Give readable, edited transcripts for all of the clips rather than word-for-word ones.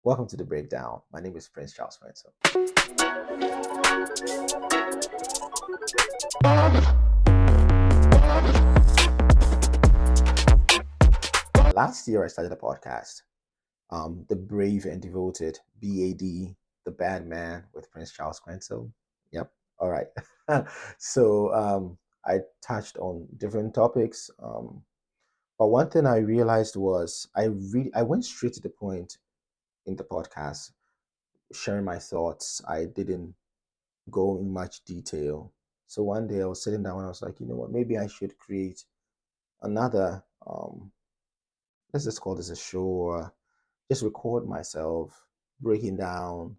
Welcome to the breakdown. My name is Prince Charles Spencer. Last year, I started a podcast, The Brave and Devoted, BAD, The Bad Man with Prince Charles Quentin. Yep. All right. So I touched on different topics. But one thing I realized was I went straight to the point in the podcast, sharing my thoughts. I didn't go in much detail. So one day I was sitting down and I was like, you know what, maybe I should create another let's just call this a show, or just record myself breaking down,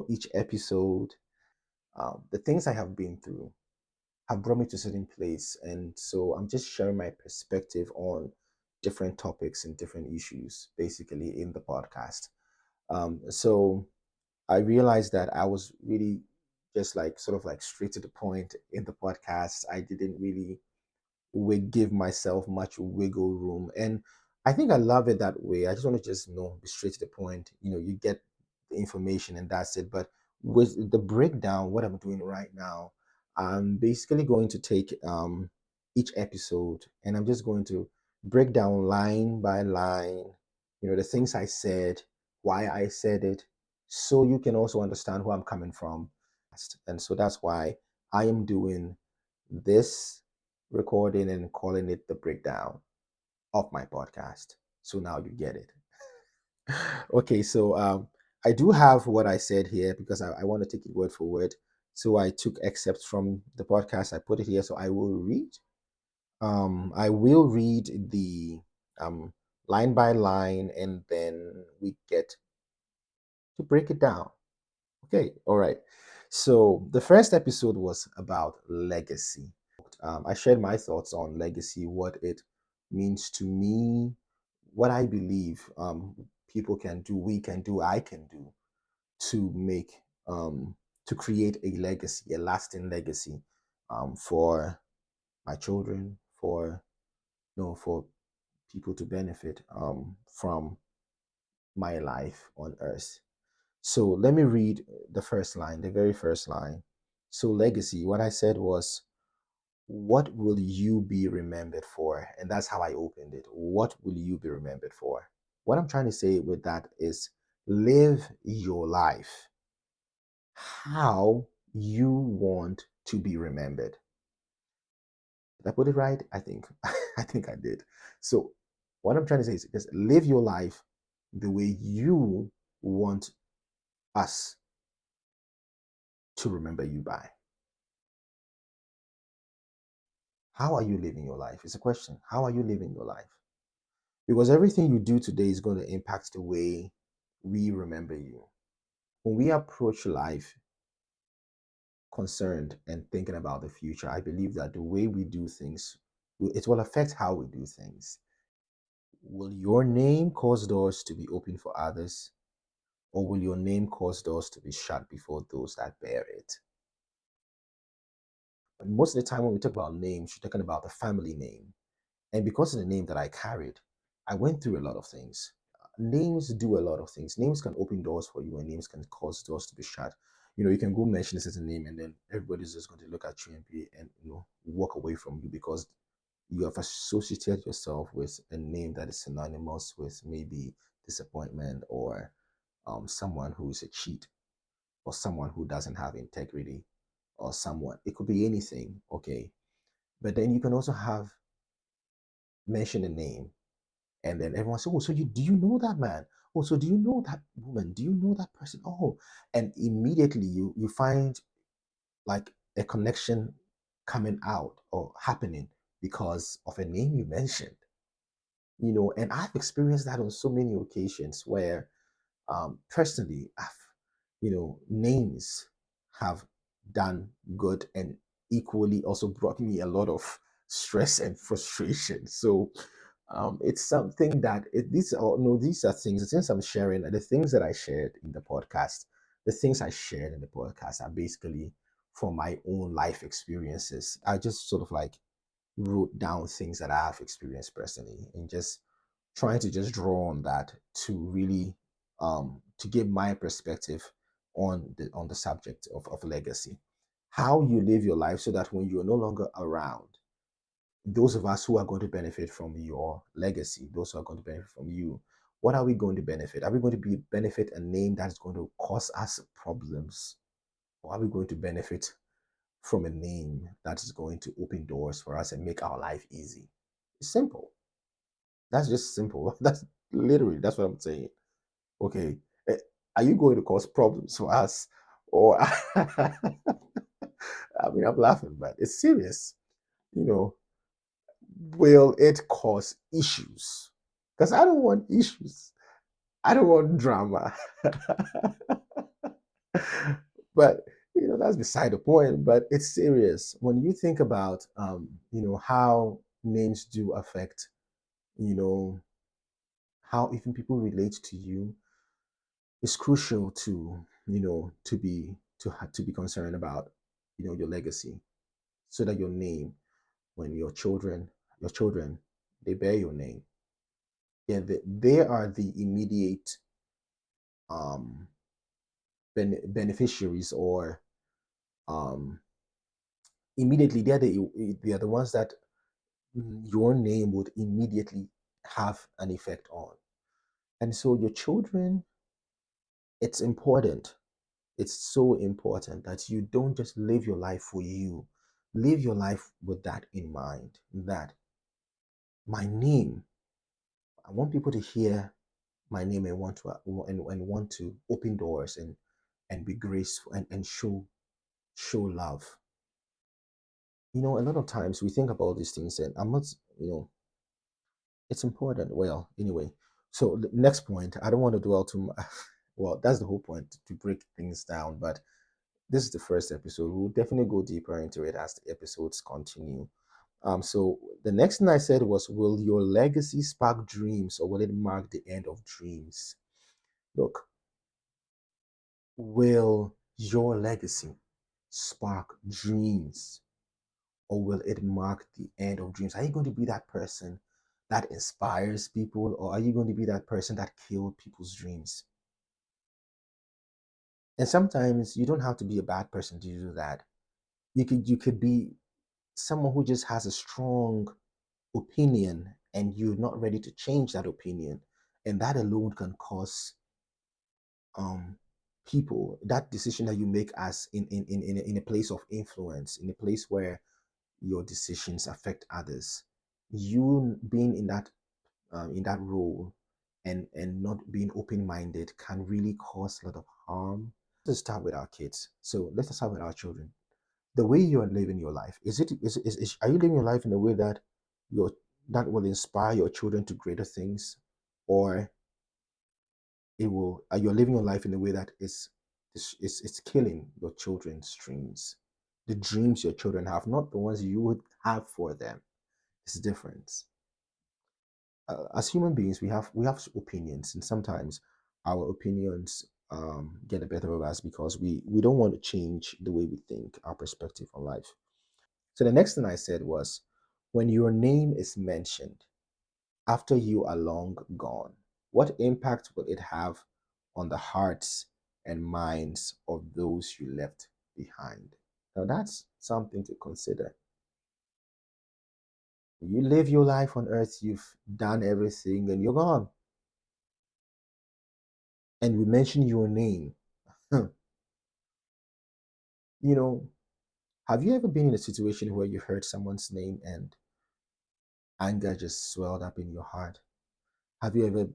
each episode. The things I have been through have brought me to a certain place. And so I'm just sharing my perspective on different topics and different issues, basically, in the podcast. So I realized that I was really just like sort of like straight to the point in the podcast. I didn't really give myself much wiggle room. And I think I love it that way. I just want to just be straight to the point. You get the information and that's it. But with the breakdown, what I'm doing right now, I'm basically going to take each episode and I'm just going to break down line by line, the things I said, why I said it, so you can also understand where I'm coming from. And so that's why I am doing this recording and calling it the breakdown of my podcast. So now you get it. Okay, so I do have what I said here because I want to take it word for word. So I took excerpts from the podcast, I put it here. So I will read. The line by line, and then we get to break it down. Okay, all right. So the first episode was about legacy. I shared my thoughts on legacy, what it means to me, what I believe people can do, we can do, I can do to make, to create a legacy, a lasting legacy for my children, for people to benefit from my life on earth. So let me read the first line, the very first line. So, legacy, what I said was, what will you be remembered for? And that's how I opened it. What will you be remembered for? What I'm trying to say with that is live your life how you want to be remembered. Did I put it right? I think I think I did. So what I'm trying to say is just live your life the way you want us to remember you by. How are you living your life? It's a question. How are you living your life? Because everything you do today is going to impact the way we remember you. When we approach life concerned and thinking about the future, I believe that the way we do things, it will affect how we do things. Will your name cause doors to be open for others, or will your name cause doors to be shut before those that bear it? But most of the time, when we talk about names, we're talking about the family name. And because of the name that I carried, I went through a lot of things. Names do a lot of things. Names can open doors for you, and names can cause doors to be shut. You can go mention this as a name, and then everybody's just going to look at you and walk away from you because you have associated yourself with a name that is synonymous with maybe disappointment, or someone who is a cheat, or someone who doesn't have integrity, or someone. It could be anything, okay? But then you can also have mention a name, and then everyone says, "Oh, so do you know that man? Oh, so do you know that woman? Do you know that person?" Oh, and immediately you find like a connection coming out or happening because of a name you mentioned. And I've experienced that on so many occasions where, personally, names have done good and equally also brought me a lot of stress and frustration. So it's something that these are no, these are things. The things I'm sharing, the things that I shared in the podcast, the things I shared in the podcast are basically from my own life experiences. I just sort of like wrote down things that I have experienced personally, and just trying to just draw on that to really to give my perspective on the subject of legacy. How you live your life so that when you're no longer around, those of us who are going to benefit from your legacy, those who are going to benefit from you, what are we going to benefit? Are we going to benefit a name that's going to cause us problems? Or are we going to benefit from a name that is going to open doors for us and make our life easy? It's simple. That's just simple. That's literally, that's what I'm saying. Okay. eh, Are you going to cause problems for us? Or, I mean, I'm laughing, but it's serious. You know, will it cause issues? Because I don't want issues. I don't want drama. But that's beside the point. But it's serious when you think about how names do affect you know how even people relate to you. It's crucial to be concerned about your legacy, so that your name, when your children, they bear your name. Yeah, they are the immediate um beneficiaries, or um immediately they are the ones that your name would immediately have an effect on. And so your children, it's important. It's so important that you don't just live your life for you. Live your life with that in mind, that my name, I want people to hear my name and want to open doors and be graceful and show love. A lot of times we think about these things, and I'm not, it's important. Well, anyway, so the next point, I don't want to dwell too much. Well, that's the whole point, to break things down. But this is the first episode. We'll definitely go deeper into it as the episodes continue. So the next thing I said was, will your legacy spark dreams, or will it mark the end of dreams? Look, will your legacy spark dreams, or will it mark the end of dreams? Are you going to be that person that inspires people, or are you going to be that person that killed people's dreams? And sometimes you don't have to be a bad person to do that. You could be someone who just has a strong opinion, and you're not ready to change that opinion, and that alone can cause um people, that decision that you make as in a place of influence, in a place where your decisions affect others. You being in that role, and not being open-minded, can really cause a lot of harm. Let's start with our kids. So let's start with our children. The way you are living your life, are you living your life in a way your that will inspire your children to greater things, or are you living your life in a way that is killing your children's dreams, the dreams your children have, not the ones you would have for them. It's different. As human beings, we have opinions, and sometimes our opinions get the better of us, because we don't want to change the way we think, our perspective on life. So the next thing I said was, when your name is mentioned after you are long gone, what impact will it have on the hearts and minds of those you left behind? Now that's something to consider. You live your life on earth, you've done everything, and you're gone. And we mention your name. you know, have you ever been in a situation where you heard someone's name and anger just swelled up in your heart? Have you ever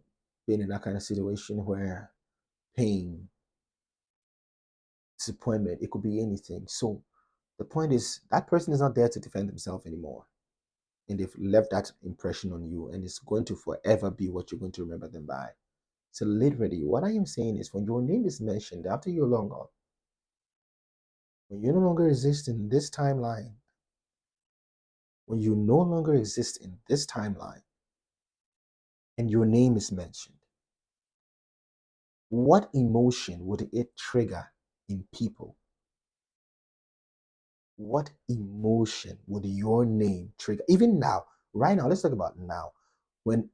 been in that kind of situation where pain, disappointment, it could be anything? So the point is, that person is not there to defend himself anymore. And they've left that impression on you, and it's going to forever be what you're going to remember them by. So literally, what I am saying is, when your name is mentioned after you're long gone, when you no longer exist in this timeline, when you no longer exist in this timeline, and your name is mentioned, what emotion would it trigger in people? What emotion would your name trigger? Even now, right now, let's talk about now. When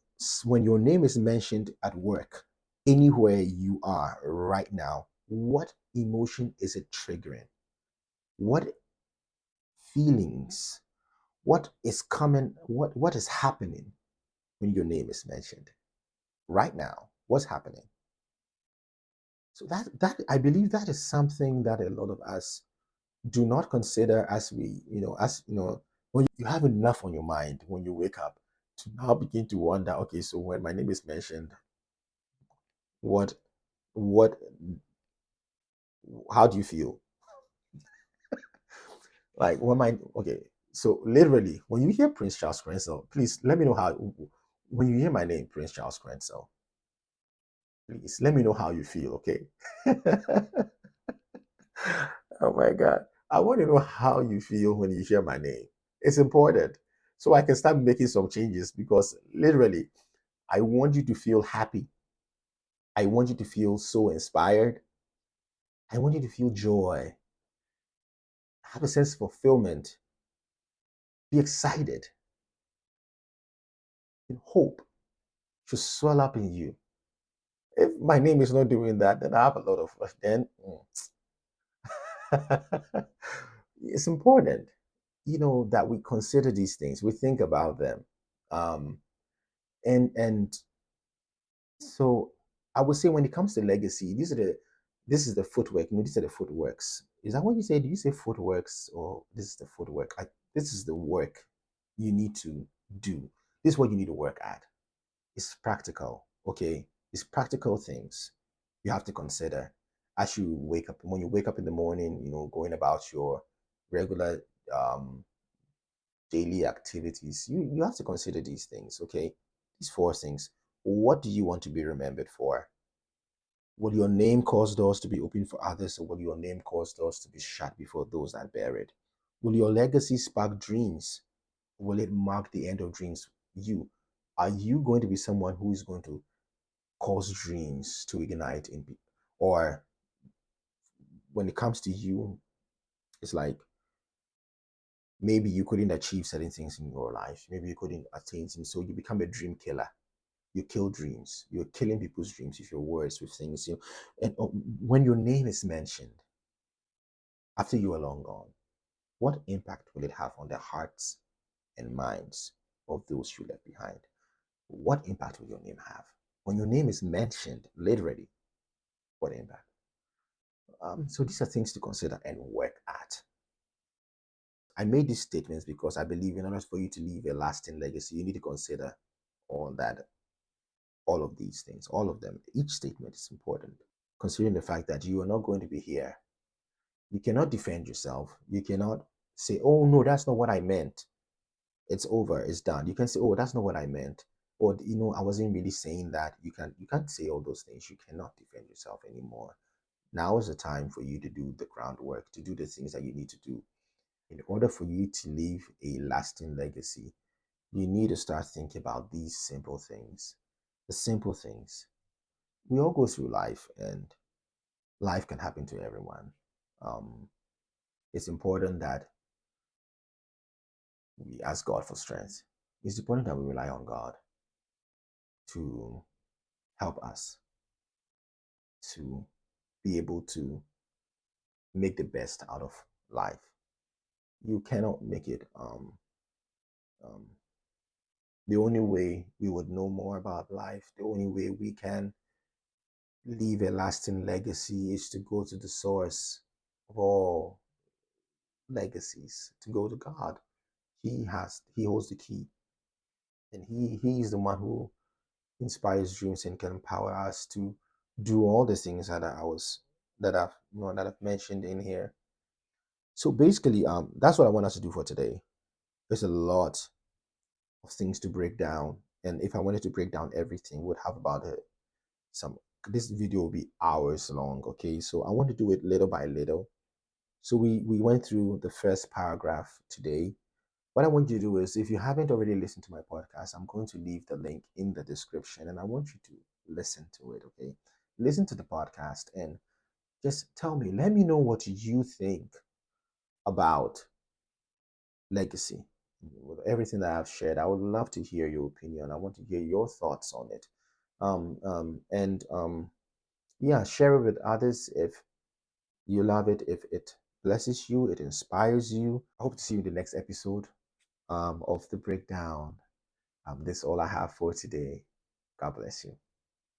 when your name is mentioned at work, anywhere you are right now, what emotion is it triggering? What feelings? What is coming? What is happening when your name is mentioned right now? What's happening? So that I believe that is something that a lot of us do not consider as when you have enough on your mind when you wake up to now begin to wonder, okay, so when my name is mentioned, what what how do you feel? Like when my okay, so literally when you hear Prince Charles Crenshaw, please let me know how when you hear my name, Prince Charles Crenshaw, please let me know how you feel, okay? Oh my God. I want to know how you feel when you hear my name. It's important. So I can start making some changes because literally, I want you to feel happy. I want you to feel so inspired. I want you to feel joy, have a sense of fulfillment, be excited, and hope should swell up in you. If my name is not doing that, then I have a lot of then it's important, that we consider these things, we think about them. Um, and so I would say when it comes to legacy, this is the footwork. These are the footworks. Is that what you say? Do you say footworks or this is the footwork? This is the work you need to do. This is what you need to work at. It's practical, okay? It's practical things you have to consider as you wake up. When you wake up in the morning, going about your regular um, daily activities, you have to consider these things, okay? These four things. What do you want to be remembered for? Will your name cause doors to be opened for others, or will your name cause doors to be shut before those that bear it? Will your legacy spark dreams? Will it mark the end of dreams? Are you going to be someone who is going to cause dreams to ignite in people? Or when it comes to you, it's like maybe you couldn't achieve certain things in your life. Maybe you couldn't attain things. So you become a dream killer. You kill dreams. You're killing people's dreams with your words, with things. And when your name is mentioned after you are long gone, what impact will it have on the hearts and minds of those you left behind? What impact will your name have? When your name is mentioned, literally, what impact? So these are things to consider and work at. I made these statements because I believe in order for you to leave a lasting legacy, you need to consider all that, all of these things, all of them. Each statement is important, considering the fact that you are not going to be here. You cannot defend yourself. You cannot say, oh, no, that's not what I meant. It's over, it's done. You can say, oh, that's not what I meant. Or, I wasn't really saying that. You can't say all those things. You cannot defend yourself anymore. Now is the time for you to do the groundwork, to do the things that you need to do. In order for you to leave a lasting legacy, you need to start thinking about these simple things. The simple things. We all go through life, and life can happen to everyone. Um, it's important that we ask God for strength. It's important that we rely on God to help us to be able to make the best out of life. You cannot make it. Um, the only way we would know more about life, the only way we can leave a lasting legacy is to go to the source of all legacies, to go to God. He holds the key, and he is the one who inspires dreams and can empower us to do all the things that I've mentioned in here. So basically, that's what I want us to do for today. There's a lot of things to break down, and if I wanted to break down everything, we'd have about some. This video will be hours long. Okay, so I want to do it little by little. So we went through the first paragraph today. What I want you to do is, if you haven't already listened to my podcast, I'm going to leave the link in the description, and I want you to listen to it. Okay, listen to the podcast and just tell me. Let me know what you think about legacy. With everything that I've shared, I would love to hear your opinion. I want to hear your thoughts on it. And yeah, share it with others if you love it, if it blesses you, it inspires you. I hope to see you in the next episode of the breakdown. This is all I have for today. God bless you.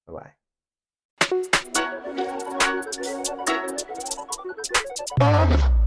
Bye bye.